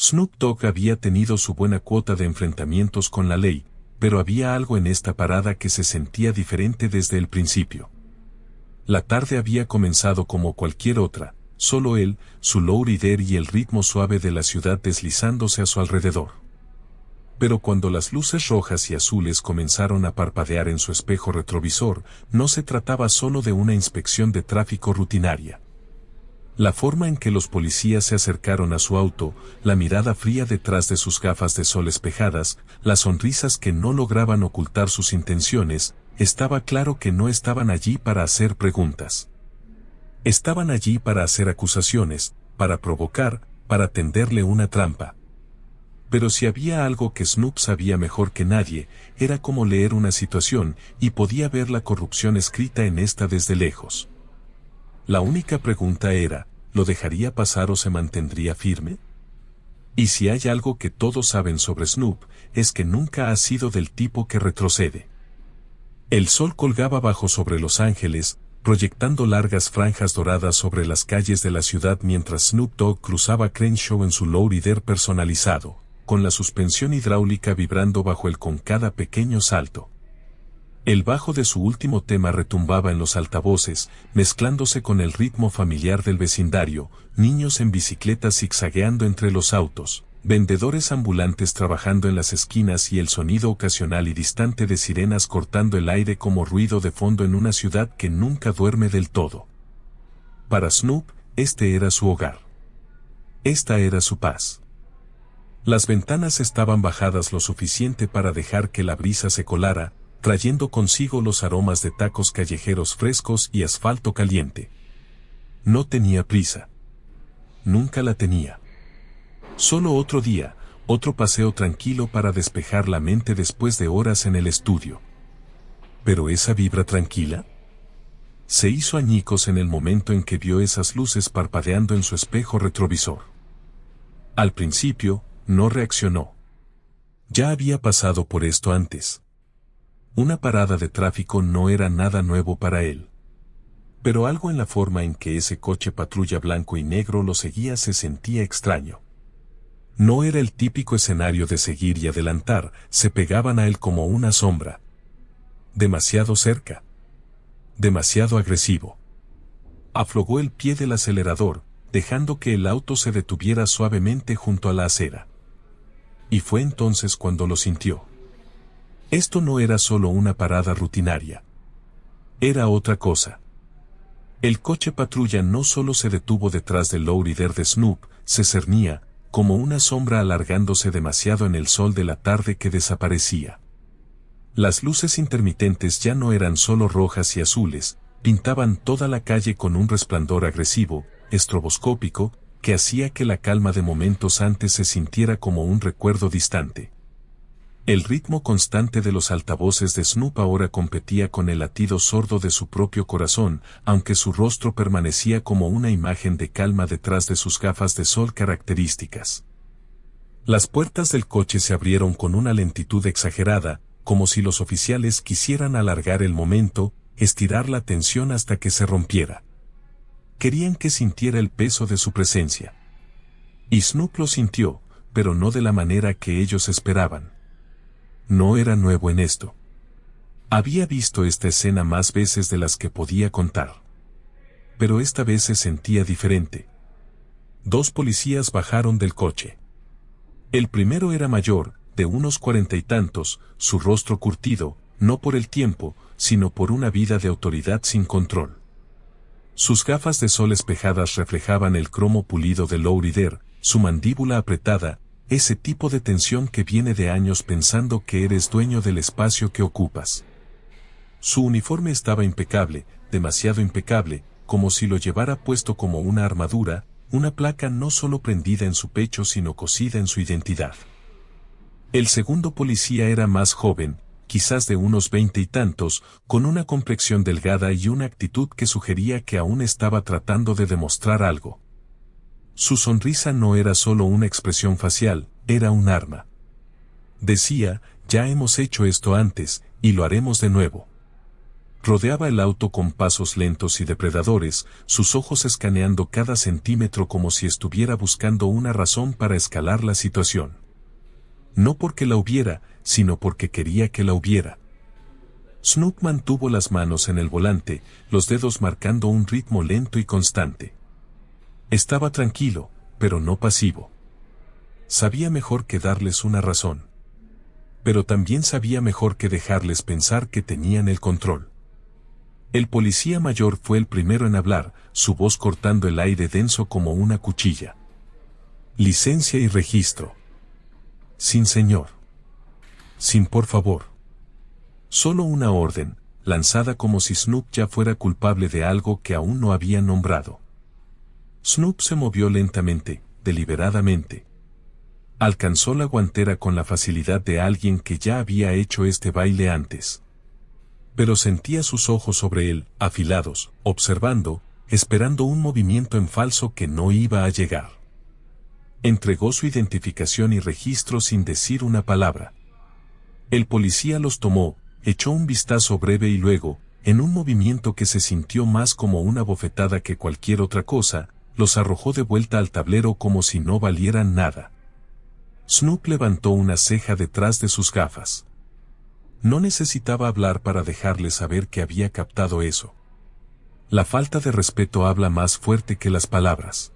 Snoop Dogg había tenido su buena cuota de enfrentamientos con la ley, pero había algo en esta parada que se sentía diferente desde el principio. La tarde había comenzado como cualquier otra, solo él, su lowrider y el ritmo suave de la ciudad deslizándose a su alrededor. Pero cuando las luces rojas y azules comenzaron a parpadear en su espejo retrovisor, no se trataba solo de una inspección de tráfico rutinaria. La forma en que los policías se acercaron a su auto, la mirada fría detrás de sus gafas de sol espejadas, las sonrisas que no lograban ocultar sus intenciones, estaba claro que no estaban allí para hacer preguntas. Estaban allí para hacer acusaciones, para provocar, para tenderle una trampa. Pero si había algo que Snoop sabía mejor que nadie, era cómo leer una situación, y podía ver la corrupción escrita en esta desde lejos. La única pregunta era, ¿lo dejaría pasar o se mantendría firme? Y si hay algo que todos saben sobre Snoop, es que nunca ha sido del tipo que retrocede. El sol colgaba bajo sobre Los Ángeles, proyectando largas franjas doradas sobre las calles de la ciudad mientras Snoop Dogg cruzaba Crenshaw en su lowrider personalizado, con la suspensión hidráulica vibrando bajo él con cada pequeño salto. El bajo de su último tema retumbaba en los altavoces, mezclándose con el ritmo familiar del vecindario, niños en bicicletas zigzagueando entre los autos, vendedores ambulantes trabajando en las esquinas y el sonido ocasional y distante de sirenas cortando el aire como ruido de fondo en una ciudad que nunca duerme del todo. Para Snoop, este era su hogar. Esta era su paz. Las ventanas estaban bajadas lo suficiente para dejar que la brisa se colara, trayendo consigo los aromas de tacos callejeros frescos y asfalto caliente. No tenía prisa. Nunca la tenía. Solo otro día, otro paseo tranquilo para despejar la mente después de horas en el estudio. ¿Pero esa vibra tranquila? Se hizo añicos en el momento en que vio esas luces parpadeando en su espejo retrovisor. Al principio, no reaccionó. Ya había pasado por esto antes. Una parada de tráfico no era nada nuevo para él. Pero algo en la forma en que ese coche patrulla blanco y negro lo seguía se sentía extraño. No era el típico escenario de seguir y adelantar, se pegaban a él como una sombra. Demasiado cerca. Demasiado agresivo. Aflojó el pie del acelerador, dejando que el auto se detuviera suavemente junto a la acera. Y fue entonces cuando lo sintió. Esto no era solo una parada rutinaria. Era otra cosa. El coche patrulla no solo se detuvo detrás del lowrider de Snoop, se cernía, como una sombra alargándose demasiado en el sol de la tarde que desaparecía. Las luces intermitentes ya no eran solo rojas y azules, pintaban toda la calle con un resplandor agresivo, estroboscópico, que hacía que la calma de momentos antes se sintiera como un recuerdo distante. El ritmo constante de los altavoces de Snoop ahora competía con el latido sordo de su propio corazón, aunque su rostro permanecía como una imagen de calma detrás de sus gafas de sol características. Las puertas del coche se abrieron con una lentitud exagerada, como si los oficiales quisieran alargar el momento, estirar la tensión hasta que se rompiera. Querían que sintiera el peso de su presencia. Y Snoop lo sintió, pero no de la manera que ellos esperaban. No era nuevo en esto. Había visto esta escena más veces de las que podía contar. Pero esta vez se sentía diferente. Dos policías bajaron del coche. El primero era mayor, de unos 40 y tantos, su rostro curtido, no por el tiempo, sino por una vida de autoridad sin control. Sus gafas de sol espejadas reflejaban el cromo pulido del lowrider, su mandíbula apretada, ese tipo de tensión que viene de años pensando que eres dueño del espacio que ocupas. Su uniforme estaba impecable, demasiado impecable, como si lo llevara puesto como una armadura, una placa no solo prendida en su pecho sino cosida en su identidad. El segundo policía era más joven, quizás de unos 20 y tantos, con una complexión delgada y una actitud que sugería que aún estaba tratando de demostrar algo. Su sonrisa no era solo una expresión facial, era un arma. Decía, ya hemos hecho esto antes, y lo haremos de nuevo. Rodeaba el auto con pasos lentos y depredadores, sus ojos escaneando cada centímetro como si estuviera buscando una razón para escalar la situación. No porque la hubiera, sino porque quería que la hubiera. Snoop mantuvo las manos en el volante, los dedos marcando un ritmo lento y constante. Estaba tranquilo, pero no pasivo. Sabía mejor que darles una razón. Pero también sabía mejor que dejarles pensar que tenían el control. El policía mayor fue el primero en hablar, su voz cortando el aire denso como una cuchilla. Licencia y registro. Sin señor. Sin por favor. Solo una orden, lanzada como si Snoop ya fuera culpable de algo que aún no había nombrado. Snoop se movió lentamente, deliberadamente. Alcanzó la guantera con la facilidad de alguien que ya había hecho este baile antes. Pero sentía sus ojos sobre él, afilados, observando, esperando un movimiento en falso que no iba a llegar. Entregó su identificación y registro sin decir una palabra. El policía los tomó, echó un vistazo breve y luego, en un movimiento que se sintió más como una bofetada que cualquier otra cosa, los arrojó de vuelta al tablero como si no valieran nada. Snoop levantó una ceja detrás de sus gafas. No necesitaba hablar para dejarle saber que había captado eso. La falta de respeto habla más fuerte que las palabras.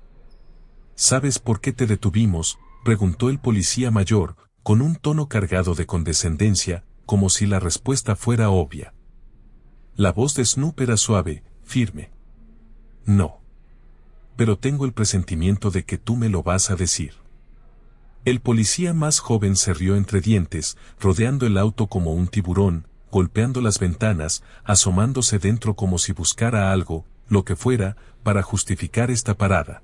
¿Sabes por qué te detuvimos?, preguntó el policía mayor, con un tono cargado de condescendencia, como si la respuesta fuera obvia. La voz de Snoop era suave, firme. No. Pero tengo el presentimiento de que tú me lo vas a decir. El policía más joven se rió entre dientes, rodeando el auto como un tiburón, golpeando las ventanas, asomándose dentro como si buscara algo, lo que fuera, para justificar esta parada.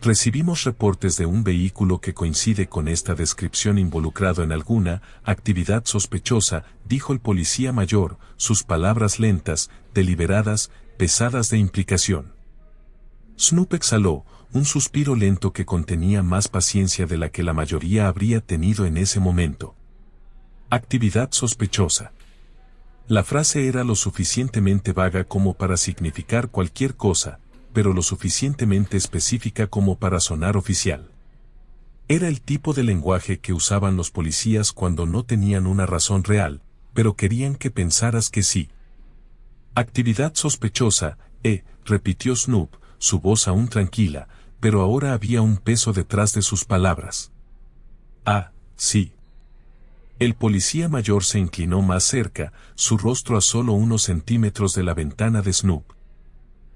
Recibimos reportes de un vehículo que coincide con esta descripción involucrado en alguna actividad sospechosa, dijo el policía mayor, sus palabras lentas, deliberadas, pesadas de implicación. Snoop exhaló, un suspiro lento que contenía más paciencia de la que la mayoría habría tenido en ese momento. Actividad sospechosa. La frase era lo suficientemente vaga como para significar cualquier cosa, pero lo suficientemente específica como para sonar oficial. Era el tipo de lenguaje que usaban los policías cuando no tenían una razón real, pero querían que pensaras que sí. Actividad sospechosa, repitió Snoop, su voz aún tranquila, pero ahora había un peso detrás de sus palabras. Ah, sí. El policía mayor se inclinó más cerca, su rostro a solo unos centímetros de la ventana de Snoop.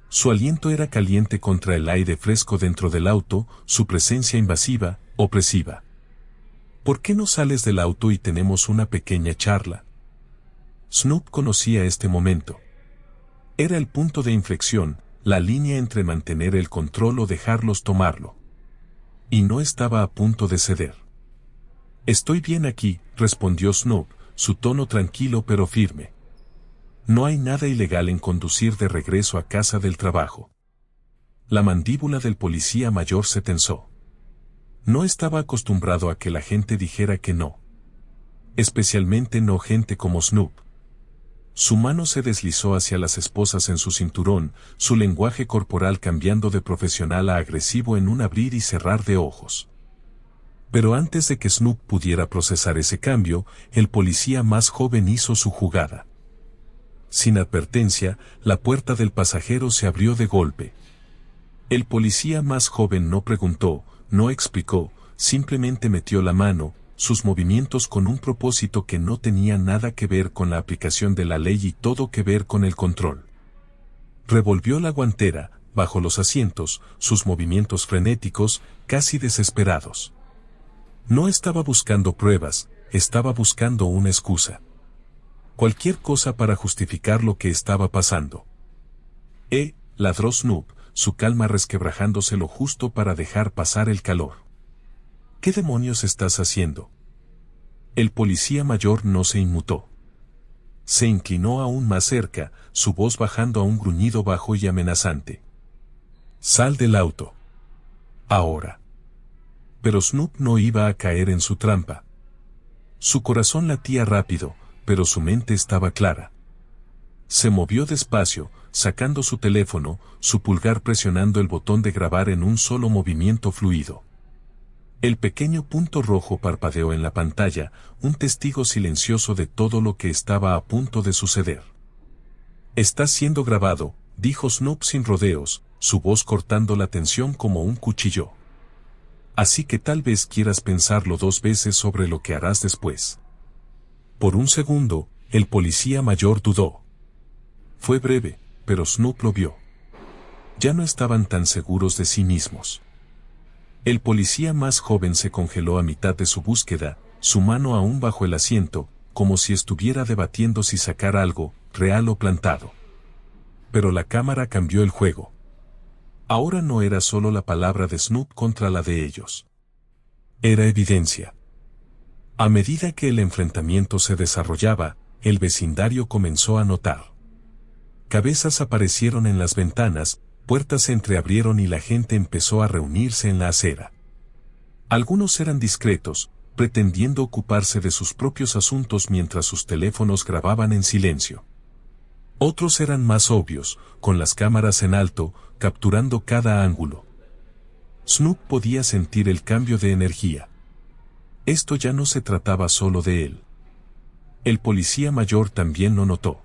Su aliento era caliente contra el aire fresco dentro del auto, su presencia invasiva, opresiva. ¿Por qué no sales del auto y tenemos una pequeña charla? Snoop conocía este momento. Era el punto de inflexión, la línea entre mantener el control o dejarlos tomarlo. Y no estaba a punto de ceder. Estoy bien aquí, respondió Snoop, su tono tranquilo pero firme. No hay nada ilegal en conducir de regreso a casa del trabajo. La mandíbula del policía mayor se tensó. No estaba acostumbrado a que la gente dijera que no. Especialmente no gente como Snoop. Su mano se deslizó hacia las esposas en su cinturón, su lenguaje corporal cambiando de profesional a agresivo en un abrir y cerrar de ojos. Pero antes de que Snoop pudiera procesar ese cambio, el policía más joven hizo su jugada. Sin advertencia, la puerta del pasajero se abrió de golpe. El policía más joven no preguntó, no explicó, simplemente metió la mano, sus movimientos con un propósito que no tenía nada que ver con la aplicación de la ley y todo que ver con el control. Revolvió la guantera, bajo los asientos, sus movimientos frenéticos, casi desesperados. No estaba buscando pruebas, estaba buscando una excusa. Cualquier cosa para justificar lo que estaba pasando. Ladró Snoop, su calma resquebrajándose lo justo para dejar pasar el calor. ¿Qué demonios estás haciendo? El policía mayor no se inmutó. Se inclinó aún más cerca, su voz bajando a un gruñido bajo y amenazante. Sal del auto. Ahora. Pero Snoop no iba a caer en su trampa. Su corazón latía rápido, pero su mente estaba clara. Se movió despacio, sacando su teléfono, su pulgar presionando el botón de grabar en un solo movimiento fluido. El pequeño punto rojo parpadeó en la pantalla, un testigo silencioso de todo lo que estaba a punto de suceder. «Está siendo grabado», dijo Snoop sin rodeos, su voz cortando la tensión como un cuchillo. «Así que tal vez quieras pensarlo 2 veces sobre lo que harás después». Por un segundo, el policía mayor dudó. Fue breve, pero Snoop lo vio. Ya no estaban tan seguros de sí mismos. El policía más joven se congeló a mitad de su búsqueda, su mano aún bajo el asiento, como si estuviera debatiendo si sacar algo, real o plantado. Pero la cámara cambió el juego. Ahora no era solo la palabra de Snoop contra la de ellos. Era evidencia. A medida que el enfrentamiento se desarrollaba, el vecindario comenzó a notar. Cabezas aparecieron en las ventanas, puertas se entreabrieron y la gente empezó a reunirse en la acera. Algunos eran discretos, pretendiendo ocuparse de sus propios asuntos mientras sus teléfonos grababan en silencio. Otros eran más obvios, con las cámaras en alto, capturando cada ángulo. Snoop podía sentir el cambio de energía. Esto ya no se trataba solo de él. El policía mayor también lo notó.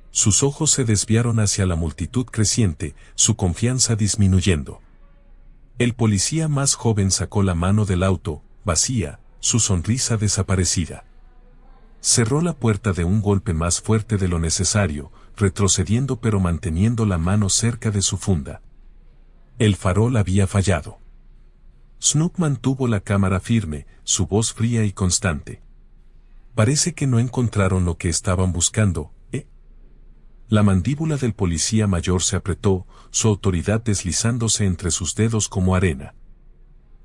Sus ojos se desviaron hacia la multitud creciente, su confianza disminuyendo. El policía más joven sacó la mano del auto, vacía, su sonrisa desaparecida. Cerró la puerta de un golpe más fuerte de lo necesario, retrocediendo pero manteniendo la mano cerca de su funda. El farol había fallado. Snoop mantuvo la cámara firme, su voz fría y constante. Parece que no encontraron lo que estaban buscando, ¿eh? La mandíbula del policía mayor se apretó, su autoridad deslizándose entre sus dedos como arena.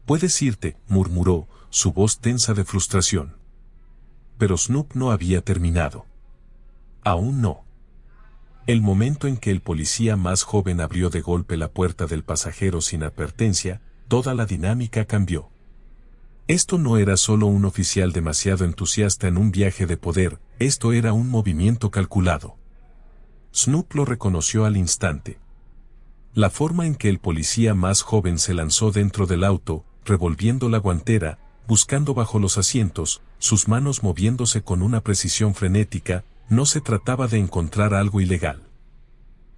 «Puedes irte», murmuró, su voz tensa de frustración. Pero Snoop no había terminado. Aún no. El momento en que el policía más joven abrió de golpe la puerta del pasajero sin advertencia, toda la dinámica cambió. Esto no era solo un oficial demasiado entusiasta en un viaje de poder, esto era un movimiento calculado. Snoop lo reconoció al instante. La forma en que el policía más joven se lanzó dentro del auto, revolviendo la guantera, buscando bajo los asientos, sus manos moviéndose con una precisión frenética, no se trataba de encontrar algo ilegal.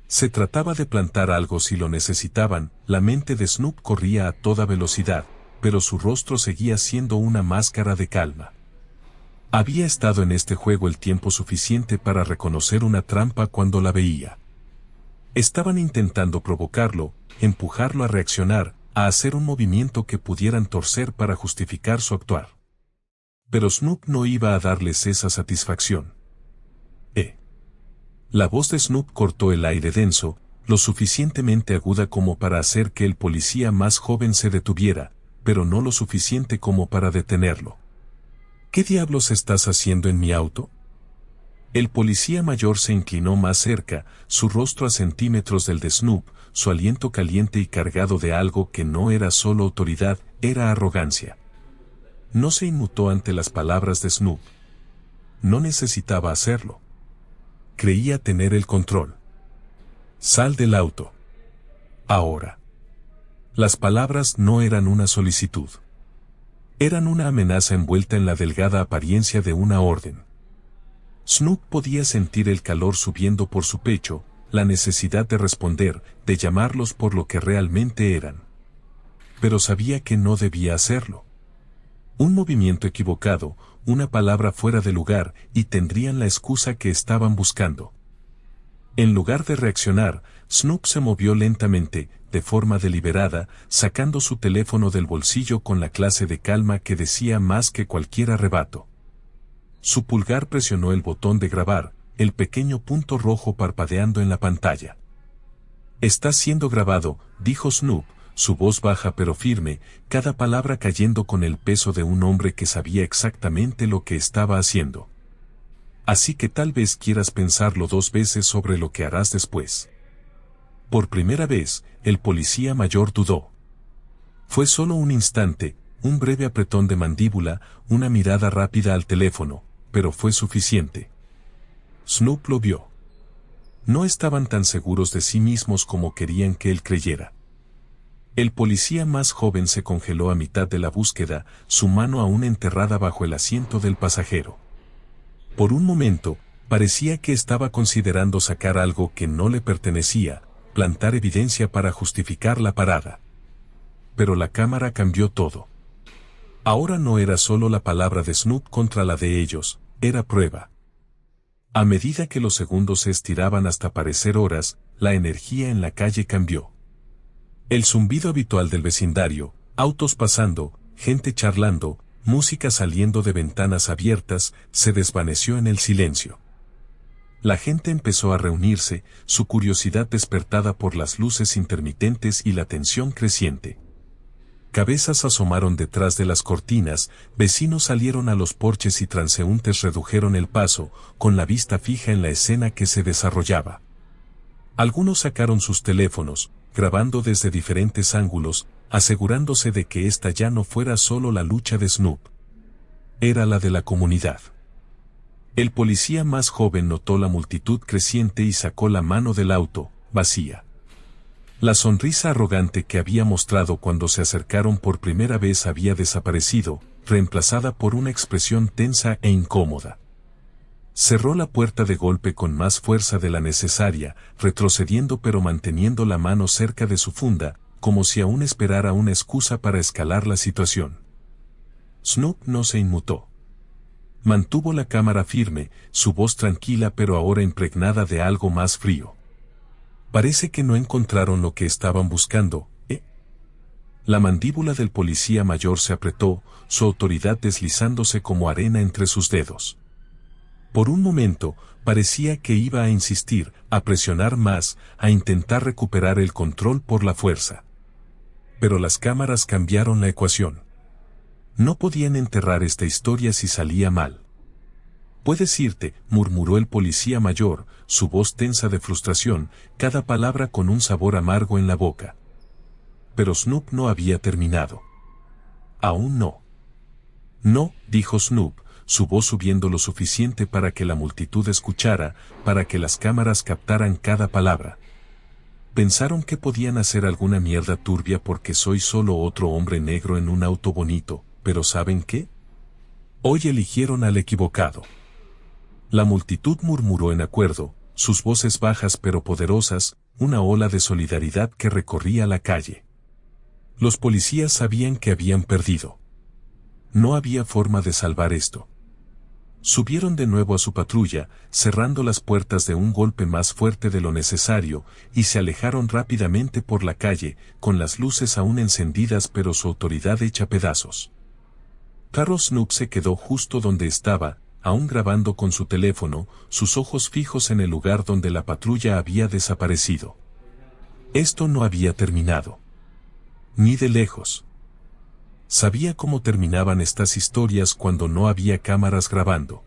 Se trataba de plantar algo si lo necesitaban. La mente de Snoop corría a toda velocidad, pero su rostro seguía siendo una máscara de calma. Había estado en este juego el tiempo suficiente para reconocer una trampa cuando la veía. Estaban intentando provocarlo, empujarlo a reaccionar, a hacer un movimiento que pudieran torcer para justificar su actuar. Pero Snoop no iba a darles esa satisfacción. La voz de Snoop cortó el aire denso, lo suficientemente aguda como para hacer que el policía más joven se detuviera, pero no lo suficiente como para detenerlo. ¿Qué diablos estás haciendo en mi auto? El policía mayor se inclinó más cerca, su rostro a centímetros del de Snoop, su aliento caliente y cargado de algo que no era solo autoridad, era arrogancia. No se inmutó ante las palabras de Snoop. No necesitaba hacerlo. Creía tener el control. Sal del auto. Ahora. Las palabras no eran una solicitud. Eran una amenaza envuelta en la delgada apariencia de una orden. Snoop podía sentir el calor subiendo por su pecho, la necesidad de responder, de llamarlos por lo que realmente eran. Pero sabía que no debía hacerlo. Un movimiento equivocado, una palabra fuera de lugar, y tendrían la excusa que estaban buscando. En lugar de reaccionar, Snoop se movió lentamente, de forma deliberada, sacando su teléfono del bolsillo con la clase de calma que decía más que cualquier arrebato. Su pulgar presionó el botón de grabar, el pequeño punto rojo parpadeando en la pantalla. «Está siendo grabado», dijo Snoop, su voz baja pero firme, cada palabra cayendo con el peso de un hombre que sabía exactamente lo que estaba haciendo. «Así que tal vez quieras pensarlo 2 veces sobre lo que harás después». Por primera vez, el policía mayor dudó. Fue solo un instante, un breve apretón de mandíbula, una mirada rápida al teléfono, pero fue suficiente. Snoop lo vio. No estaban tan seguros de sí mismos como querían que él creyera. El policía más joven se congeló a mitad de la búsqueda, su mano aún enterrada bajo el asiento del pasajero. Por un momento, parecía que estaba considerando sacar algo que no le pertenecía, plantar evidencia para justificar la parada. Pero la cámara cambió todo. Ahora no era solo la palabra de Snoop contra la de ellos, era prueba. A medida que los segundos se estiraban hasta parecer horas, la energía en la calle cambió. El zumbido habitual del vecindario, autos pasando, gente charlando, música saliendo de ventanas abiertas, se desvaneció en el silencio. La gente empezó a reunirse, su curiosidad despertada por las luces intermitentes y la tensión creciente. Cabezas asomaron detrás de las cortinas, vecinos salieron a los porches y transeúntes redujeron el paso, con la vista fija en la escena que se desarrollaba. Algunos sacaron sus teléfonos, grabando desde diferentes ángulos, asegurándose de que esta ya no fuera solo la lucha de Snoop. Era la de la comunidad. El policía más joven notó la multitud creciente y sacó la mano del auto, vacía. La sonrisa arrogante que había mostrado cuando se acercaron por primera vez había desaparecido, reemplazada por una expresión tensa e incómoda. Cerró la puerta de golpe con más fuerza de la necesaria, retrocediendo pero manteniendo la mano cerca de su funda, como si aún esperara una excusa para escalar la situación. Snoop no se inmutó. Mantuvo la cámara firme, su voz tranquila pero ahora impregnada de algo más frío. Parece que no encontraron lo que estaban buscando, ¿eh? La mandíbula del policía mayor se apretó, su autoridad deslizándose como arena entre sus dedos. Por un momento, parecía que iba a insistir, a presionar más, a intentar recuperar el control por la fuerza. Pero las cámaras cambiaron la ecuación. No podían enterrar esta historia si salía mal. «Puedes irte», murmuró el policía mayor, su voz tensa de frustración, cada palabra con un sabor amargo en la boca. Pero Snoop no había terminado. «Aún no». «No», dijo Snoop, su voz subiendo lo suficiente para que la multitud escuchara, para que las cámaras captaran cada palabra. «Pensaron que podían hacer alguna mierda turbia porque soy solo otro hombre negro en un auto bonito, pero ¿saben qué? Hoy eligieron al equivocado». La multitud murmuró en acuerdo, sus voces bajas pero poderosas, una ola de solidaridad que recorría la calle. Los policías sabían que habían perdido. No había forma de salvar esto. Subieron de nuevo a su patrulla, cerrando las puertas de un golpe más fuerte de lo necesario, y se alejaron rápidamente por la calle, con las luces aún encendidas pero su autoridad hecha pedazos. Carlos Snoop se quedó justo donde estaba, aún grabando con su teléfono, sus ojos fijos en el lugar donde la patrulla había desaparecido. Esto no había terminado. Ni de lejos. Sabía cómo terminaban estas historias cuando no había cámaras grabando.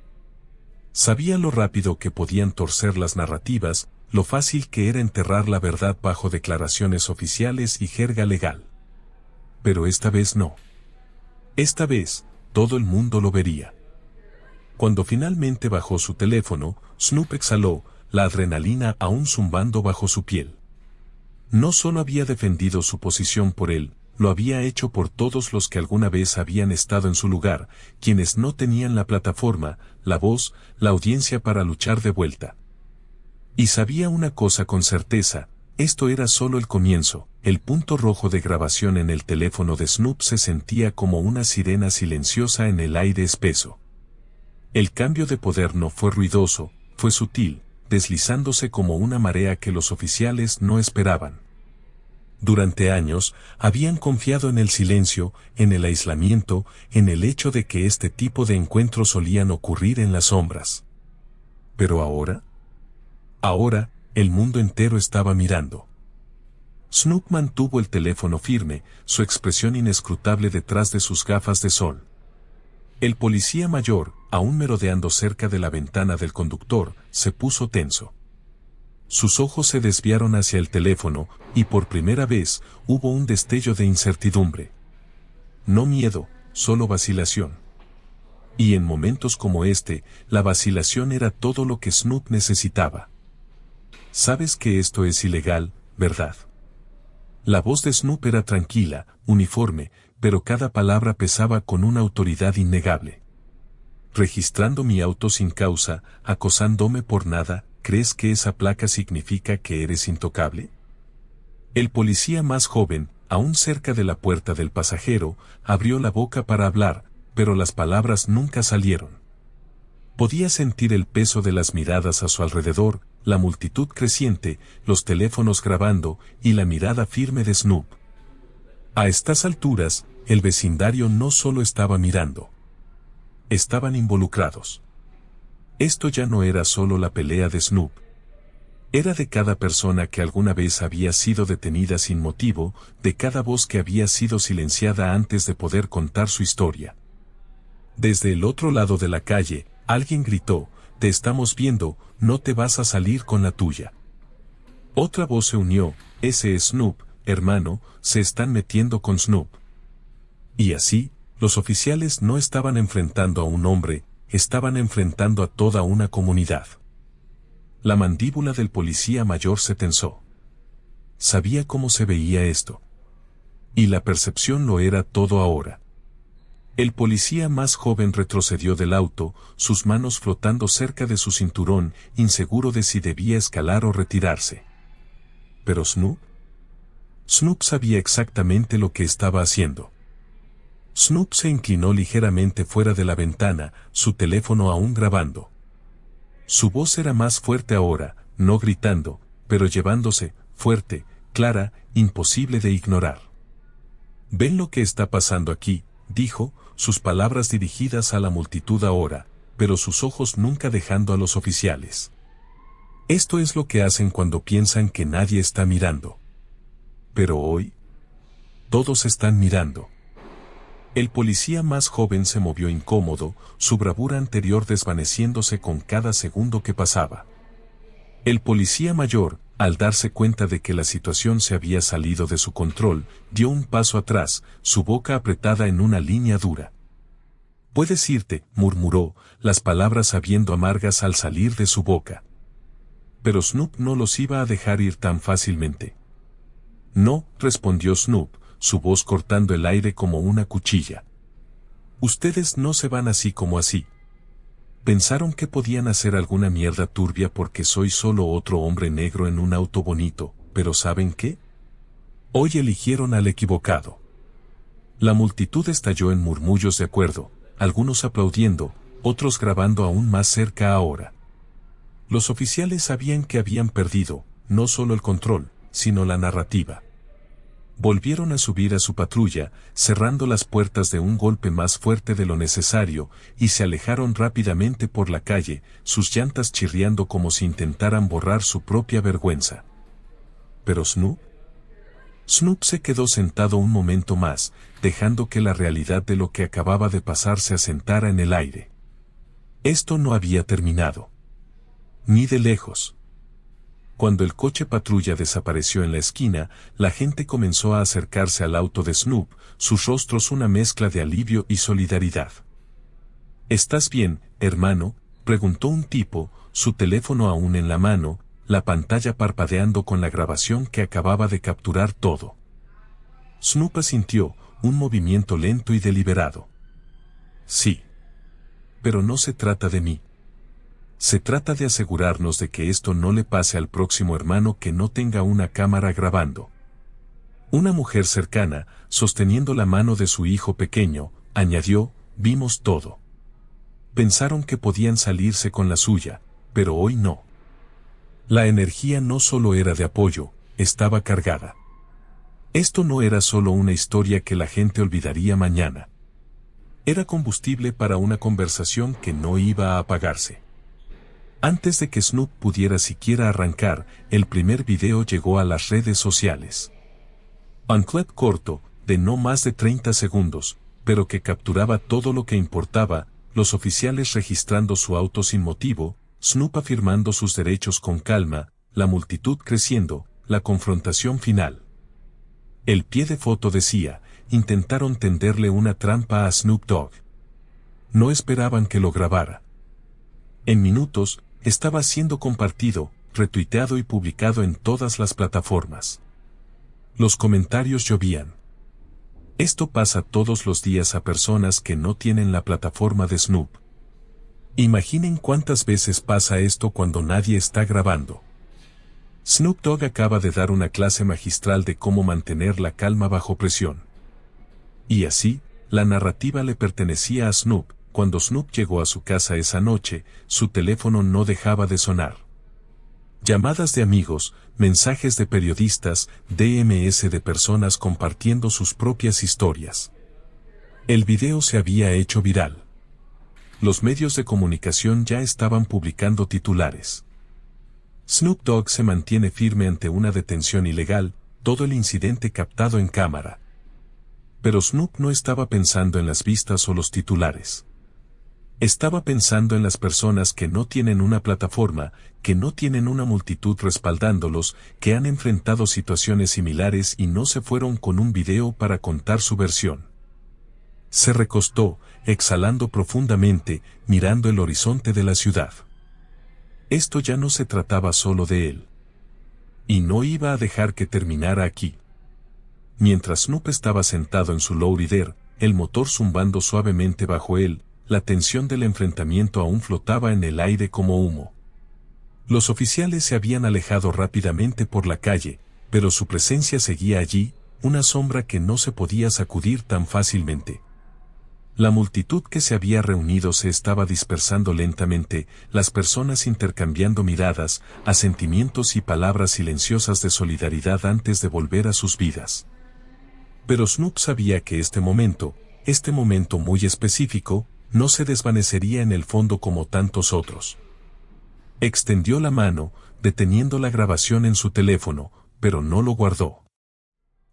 Sabía lo rápido que podían torcer las narrativas, lo fácil que era enterrar la verdad bajo declaraciones oficiales y jerga legal. Pero esta vez no. Esta vez, todo el mundo lo vería. Cuando finalmente bajó su teléfono, Snoop exhaló, la adrenalina aún zumbando bajo su piel. No solo había defendido su posición por él, lo había hecho por todos los que alguna vez habían estado en su lugar, quienes no tenían la plataforma, la voz, la audiencia para luchar de vuelta. Y sabía una cosa con certeza, esto era solo el comienzo. El punto rojo de grabación en el teléfono de Snoop se sentía como una sirena silenciosa en el aire espeso. El cambio de poder no fue ruidoso, fue sutil, deslizándose como una marea que los oficiales no esperaban. Durante años, habían confiado en el silencio, en el aislamiento, en el hecho de que este tipo de encuentros solían ocurrir en las sombras. Pero ahora, el mundo entero estaba mirando. Snoop mantuvo el teléfono firme, su expresión inescrutable detrás de sus gafas de sol. El policía mayor, aún merodeando cerca de la ventana del conductor, se puso tenso. Sus ojos se desviaron hacia el teléfono, y por primera vez, hubo un destello de incertidumbre. No miedo, solo vacilación. Y en momentos como este, la vacilación era todo lo que Snoop necesitaba. Sabes que esto es ilegal, ¿verdad? La voz de Snoop era tranquila, uniforme, pero cada palabra pesaba con una autoridad innegable. Registrando mi auto sin causa, acosándome por nada, ¿crees que esa placa significa que eres intocable? El policía más joven, aún cerca de la puerta del pasajero, abrió la boca para hablar, pero las palabras nunca salieron. Podía sentir el peso de las miradas a su alrededor, la multitud creciente, los teléfonos grabando y la mirada firme de Snoop. A estas alturas, el vecindario no solo estaba mirando. Estaban involucrados. Esto ya no era solo la pelea de Snoop. Era de cada persona que alguna vez había sido detenida sin motivo, de cada voz que había sido silenciada antes de poder contar su historia. Desde el otro lado de la calle, alguien gritó, «Te estamos viendo, no te vas a salir con la tuya». Otra voz se unió, «Ese es Snoop, hermano, se están metiendo con Snoop». Y así, los oficiales no estaban enfrentando a un hombre, estaban enfrentando a toda una comunidad. La mandíbula del policía mayor se tensó. Sabía cómo se veía esto. Y la percepción lo era todo ahora. El policía más joven retrocedió del auto, sus manos flotando cerca de su cinturón, inseguro de si debía escalar o retirarse. ¿Pero Snoop? Snoop sabía exactamente lo que estaba haciendo. Snoop se inclinó ligeramente fuera de la ventana, su teléfono aún grabando. Su voz era más fuerte ahora, no gritando, pero llevándose, fuerte, clara, imposible de ignorar. «¿Ven lo que está pasando aquí?», dijo, sus palabras dirigidas a la multitud ahora, pero sus ojos nunca dejando a los oficiales. Esto es lo que hacen cuando piensan que nadie está mirando. Pero hoy, todos están mirando. El policía más joven se movió incómodo, su bravura anterior desvaneciéndose con cada segundo que pasaba. El policía mayor, al darse cuenta de que la situación se había salido de su control, dio un paso atrás, su boca apretada en una línea dura. «Puedes irte», murmuró, las palabras sabiendo amargas al salir de su boca. Pero Snoop no los iba a dejar ir tan fácilmente. «No», respondió Snoop, su voz cortando el aire como una cuchilla. «Ustedes no se van así como así. Pensaron que podían hacer alguna mierda turbia porque soy solo otro hombre negro en un auto bonito, pero ¿saben qué? Hoy eligieron al equivocado». La multitud estalló en murmullos de acuerdo, algunos aplaudiendo, otros grabando aún más cerca ahora. Los oficiales sabían que habían perdido, no solo el control, sino la narrativa. Volvieron a subir a su patrulla, cerrando las puertas de un golpe más fuerte de lo necesario, y se alejaron rápidamente por la calle, sus llantas chirriando como si intentaran borrar su propia vergüenza. ¿Pero Snoop? Snoop se quedó sentado un momento más, dejando que la realidad de lo que acababa de pasar se asentara en el aire. Esto no había terminado. Ni de lejos. Cuando el coche patrulla desapareció en la esquina, la gente comenzó a acercarse al auto de Snoop, sus rostros una mezcla de alivio y solidaridad. «¿Estás bien, hermano?», preguntó un tipo, su teléfono aún en la mano, la pantalla parpadeando con la grabación que acababa de capturar todo. Snoop asintió, un movimiento lento y deliberado. «Sí. Pero no se trata de mí. Se trata de asegurarnos de que esto no le pase al próximo hermano que no tenga una cámara grabando». Una mujer cercana, sosteniendo la mano de su hijo pequeño, añadió, «Vimos todo. Pensaron que podían salirse con la suya, pero hoy no». La energía no solo era de apoyo, estaba cargada. Esto no era solo una historia que la gente olvidaría mañana. Era combustible para una conversación que no iba a apagarse. Antes de que Snoop pudiera siquiera arrancar, el primer video llegó a las redes sociales. Un clip corto, de no más de 30 segundos, pero que capturaba todo lo que importaba, los oficiales registrando su auto sin motivo, Snoop afirmando sus derechos con calma, la multitud creciendo, la confrontación final. El pie de foto decía, intentaron tenderle una trampa a Snoop Dogg. No esperaban que lo grabara. En minutos, estaba siendo compartido, retuiteado y publicado en todas las plataformas. Los comentarios llovían. Esto pasa todos los días a personas que no tienen la plataforma de Snoop. Imaginen cuántas veces pasa esto cuando nadie está grabando. Snoop Dogg acaba de dar una clase magistral de cómo mantener la calma bajo presión. Y así, la narrativa le pertenecía a Snoop. Cuando Snoop llegó a su casa esa noche, su teléfono no dejaba de sonar. Llamadas de amigos, mensajes de periodistas, DMs de personas compartiendo sus propias historias. El video se había hecho viral. Los medios de comunicación ya estaban publicando titulares. Snoop Dogg se mantiene firme ante una detención ilegal, todo el incidente captado en cámara. Pero Snoop no estaba pensando en las vistas o los titulares. Estaba pensando en las personas que no tienen una plataforma, que no tienen una multitud respaldándolos, que han enfrentado situaciones similares y no se fueron con un video para contar su versión. Se recostó, exhalando profundamente, mirando el horizonte de la ciudad. Esto ya no se trataba solo de él. Y no iba a dejar que terminara aquí. Mientras Snoop estaba sentado en su lowrider, el motor zumbando suavemente bajo él, la tensión del enfrentamiento aún flotaba en el aire como humo. Los oficiales se habían alejado rápidamente por la calle, pero su presencia seguía allí, una sombra que no se podía sacudir tan fácilmente. La multitud que se había reunido se estaba dispersando lentamente, las personas intercambiando miradas, asentimientos y palabras silenciosas de solidaridad antes de volver a sus vidas. Pero Snoop sabía que este momento muy específico, no se desvanecería en el fondo como tantos otros. Extendió la mano, deteniendo la grabación en su teléfono, pero no lo guardó.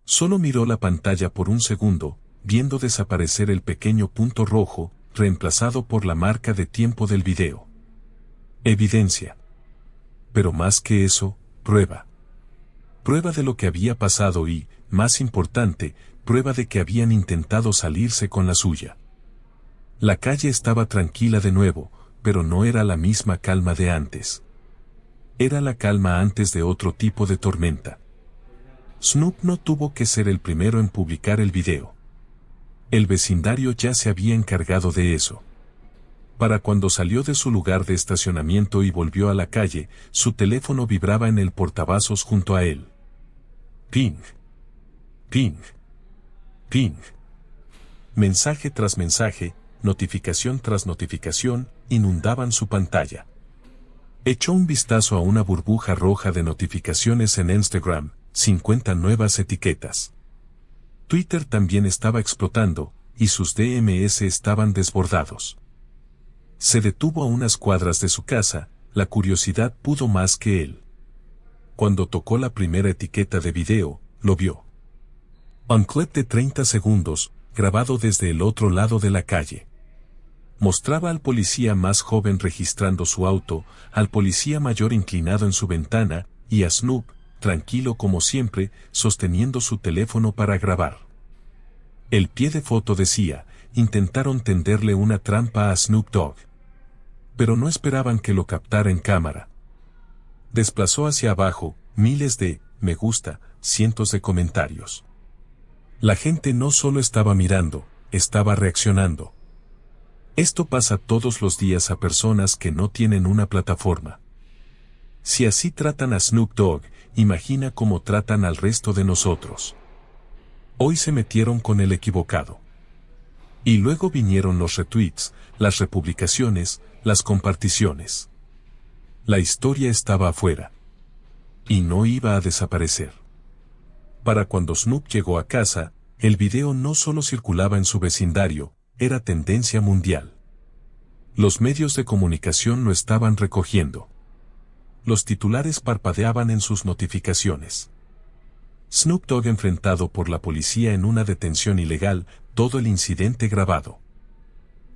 Solo miró la pantalla por un segundo, viendo desaparecer el pequeño punto rojo, reemplazado por la marca de tiempo del video. Evidencia. Pero más que eso, prueba. Prueba de lo que había pasado y, más importante, prueba de que habían intentado salirse con la suya. La calle estaba tranquila de nuevo, pero no era la misma calma de antes. Era la calma antes de otro tipo de tormenta. Snoop no tuvo que ser el primero en publicar el video. El vecindario ya se había encargado de eso. Para cuando salió de su lugar de estacionamiento y volvió a la calle, su teléfono vibraba en el portavasos junto a él. Ping. Ping. Ping. Mensaje tras mensaje, notificación tras notificación, inundaban su pantalla. Echó un vistazo a una burbuja roja de notificaciones en Instagram, 50 nuevas etiquetas. Twitter también estaba explotando, y sus DMs estaban desbordados. Se detuvo a unas cuadras de su casa, la curiosidad pudo más que él. Cuando tocó la primera etiqueta de video, lo vio. Un clip de 30 segundos, grabado desde el otro lado de la calle. Mostraba al policía más joven registrando su auto, al policía mayor inclinado en su ventana, y a Snoop, tranquilo como siempre, sosteniendo su teléfono para grabar. El pie de foto decía, intentaron tenderle una trampa a Snoop Dogg. Pero no esperaban que lo captara en cámara. Desplazó hacia abajo, miles de me gusta, cientos de comentarios. La gente no solo estaba mirando, estaba reaccionando. Esto pasa todos los días a personas que no tienen una plataforma. Si así tratan a Snoop Dogg, imagina cómo tratan al resto de nosotros. Hoy se metieron con el equivocado. Y luego vinieron los retweets, las republicaciones, las comparticiones. La historia estaba afuera. Y no iba a desaparecer. Para cuando Snoop llegó a casa, el video no solo circulaba en su vecindario, era tendencia mundial. Los medios de comunicación lo estaban recogiendo. Los titulares parpadeaban en sus notificaciones. Snoop Dogg enfrentado por la policía en una detención ilegal, todo el incidente grabado.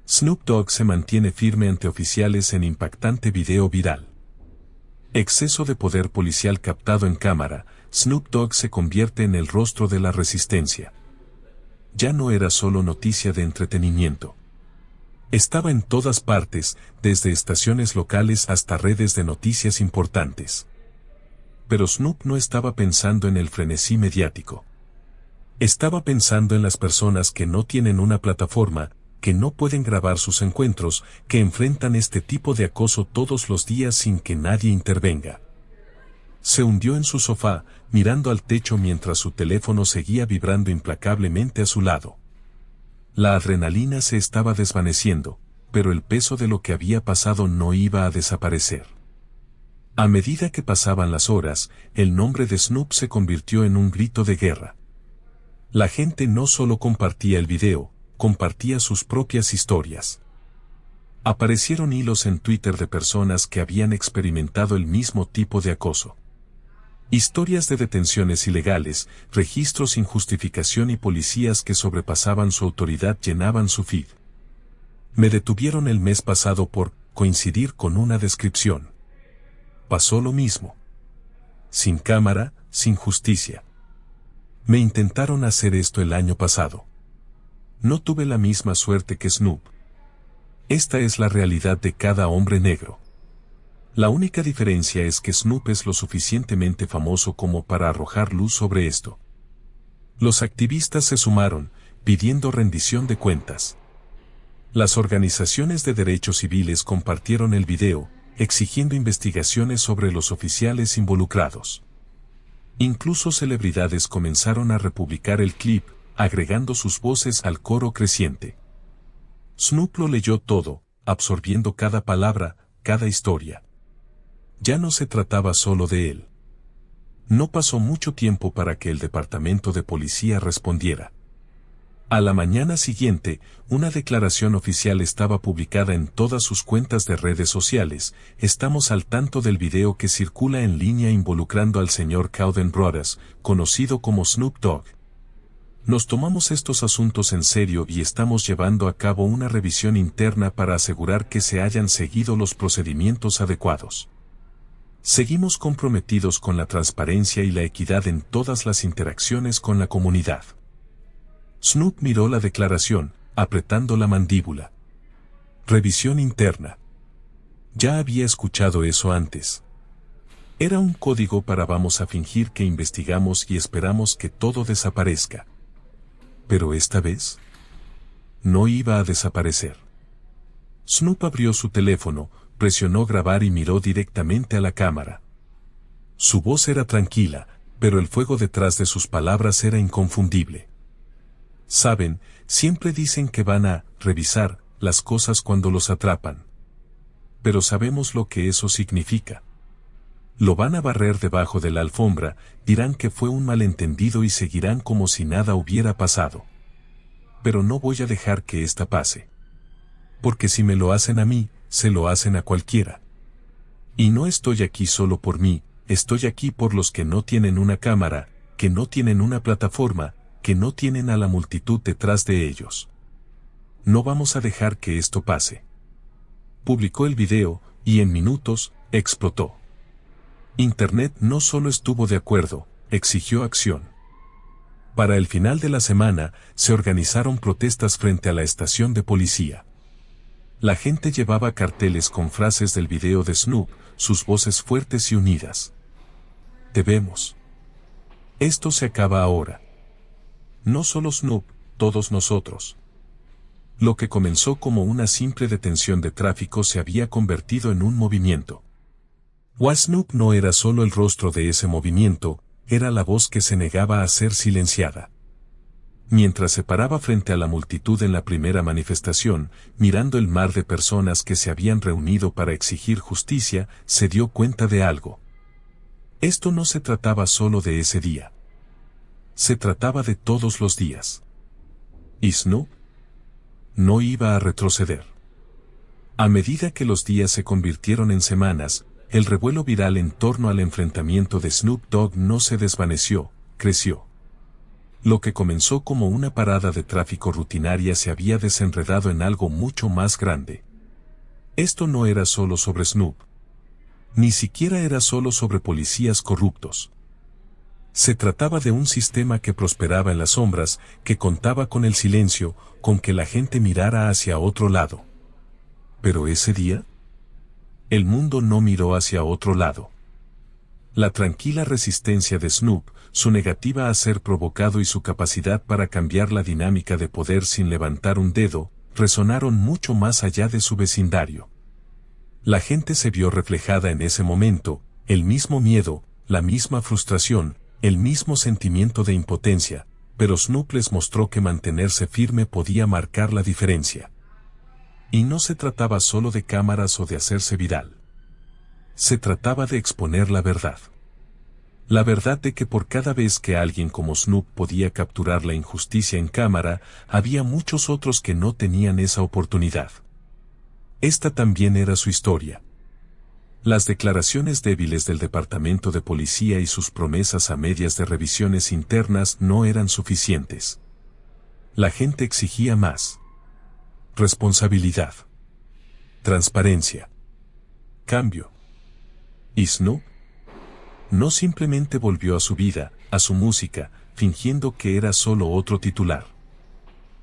Snoop Dogg se mantiene firme ante oficiales en impactante video viral. Exceso de poder policial captado en cámara, Snoop Dogg se convierte en el rostro de la resistencia. Ya no era solo noticia de entretenimiento. Estaba en todas partes, desde estaciones locales hasta redes de noticias importantes. Pero Snoop no estaba pensando en el frenesí mediático. Estaba pensando en las personas que no tienen una plataforma, que no pueden grabar sus encuentros, que enfrentan este tipo de acoso todos los días sin que nadie intervenga. Se hundió en su sofá, mirando al techo mientras su teléfono seguía vibrando implacablemente a su lado. La adrenalina se estaba desvaneciendo, pero el peso de lo que había pasado no iba a desaparecer. A medida que pasaban las horas, el nombre de Snoop se convirtió en un grito de guerra. La gente no solo compartía el video, compartía sus propias historias. Aparecieron hilos en Twitter de personas que habían experimentado el mismo tipo de acoso. Historias de detenciones ilegales, registros sin justificación y policías que sobrepasaban su autoridad llenaban su feed. Me detuvieron el mes pasado por coincidir con una descripción. Pasó lo mismo. Sin cámara, sin justicia. Me intentaron hacer esto el año pasado. No tuve la misma suerte que Snoop. Esta es la realidad de cada hombre negro. La única diferencia es que Snoop es lo suficientemente famoso como para arrojar luz sobre esto. Los activistas se sumaron, pidiendo rendición de cuentas. Las organizaciones de derechos civiles compartieron el video, exigiendo investigaciones sobre los oficiales involucrados. Incluso celebridades comenzaron a republicar el clip, agregando sus voces al coro creciente. Snoop lo leyó todo, absorbiendo cada palabra, cada historia. Ya no se trataba solo de él. No pasó mucho tiempo para que el departamento de policía respondiera. A la mañana siguiente, una declaración oficial estaba publicada en todas sus cuentas de redes sociales. Estamos al tanto del video que circula en línea involucrando al señor Cowden Brothers, conocido como Snoop Dogg. Nos tomamos estos asuntos en serio y estamos llevando a cabo una revisión interna para asegurar que se hayan seguido los procedimientos adecuados. Seguimos comprometidos con la transparencia y la equidad en todas las interacciones con la comunidad. Snoop miró la declaración, apretando la mandíbula. Revisión interna. Ya había escuchado eso antes. Era un código para vamos a fingir que investigamos y esperamos que todo desaparezca. Pero esta vez, no iba a desaparecer. Snoop abrió su teléfono, presionó grabar y miró directamente a la cámara. Su voz era tranquila, pero el fuego detrás de sus palabras era inconfundible. Saben, siempre dicen que van a revisar las cosas cuando los atrapan. Pero sabemos lo que eso significa. Lo van a barrer debajo de la alfombra, dirán que fue un malentendido y seguirán como si nada hubiera pasado. Pero no voy a dejar que esta pase. Porque si me lo hacen a mí, se lo hacen a cualquiera. Y no estoy aquí solo por mí, estoy aquí por los que no tienen una cámara, que no tienen una plataforma, que no tienen a la multitud detrás de ellos. No vamos a dejar que esto pase. Publicó el video, y en minutos, explotó. Internet no solo estuvo de acuerdo, exigió acción. Para el final de la semana, se organizaron protestas frente a la estación de policía. La gente llevaba carteles con frases del video de Snoop, sus voces fuertes y unidas. Debemos. Esto se acaba ahora. No solo Snoop, todos nosotros. Lo que comenzó como una simple detención de tráfico se había convertido en un movimiento. Snoop no era solo el rostro de ese movimiento, era la voz que se negaba a ser silenciada. Mientras se paraba frente a la multitud en la primera manifestación, mirando el mar de personas que se habían reunido para exigir justicia, se dio cuenta de algo. Esto no se trataba solo de ese día. Se trataba de todos los días. ¿Y Snoop? No iba a retroceder. A medida que los días se convirtieron en semanas, el revuelo viral en torno al enfrentamiento de Snoop Dogg no se desvaneció, creció. Lo que comenzó como una parada de tráfico rutinaria se había desenredado en algo mucho más grande. Esto no era solo sobre Snoop. Ni siquiera era solo sobre policías corruptos. Se trataba de un sistema que prosperaba en las sombras, que contaba con el silencio, con que la gente mirara hacia otro lado. Pero ese día, el mundo no miró hacia otro lado. La tranquila resistencia de Snoop, su negativa a ser provocado y su capacidad para cambiar la dinámica de poder sin levantar un dedo, resonaron mucho más allá de su vecindario. La gente se vio reflejada en ese momento, el mismo miedo, la misma frustración, el mismo sentimiento de impotencia, pero Snoop les mostró que mantenerse firme podía marcar la diferencia. Y no se trataba solo de cámaras o de hacerse viral. Se trataba de exponer la verdad. La verdad de que por cada vez que alguien como Snoop podía capturar la injusticia en cámara, había muchos otros que no tenían esa oportunidad. Esta también era su historia. Las declaraciones débiles del departamento de policía y sus promesas a medias de revisiones internas no eran suficientes. La gente exigía más. Responsabilidad. Transparencia. Cambio. ¿Y Snoop? No simplemente volvió a su vida, a su música, fingiendo que era solo otro titular.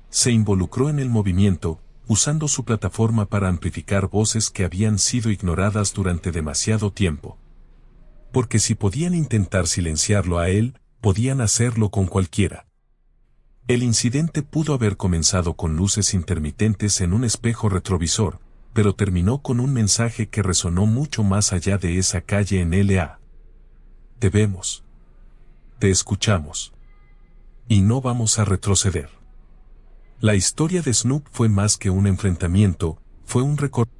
Se involucró en el movimiento, usando su plataforma para amplificar voces que habían sido ignoradas durante demasiado tiempo. Porque si podían intentar silenciarlo a él, podían hacerlo con cualquiera. El incidente pudo haber comenzado con luces intermitentes en un espejo retrovisor, pero terminó con un mensaje que resonó mucho más allá de esa calle en L.A. Te vemos. Te escuchamos. Y no vamos a retroceder. La historia de Snoop fue más que un enfrentamiento, fue un recorrido.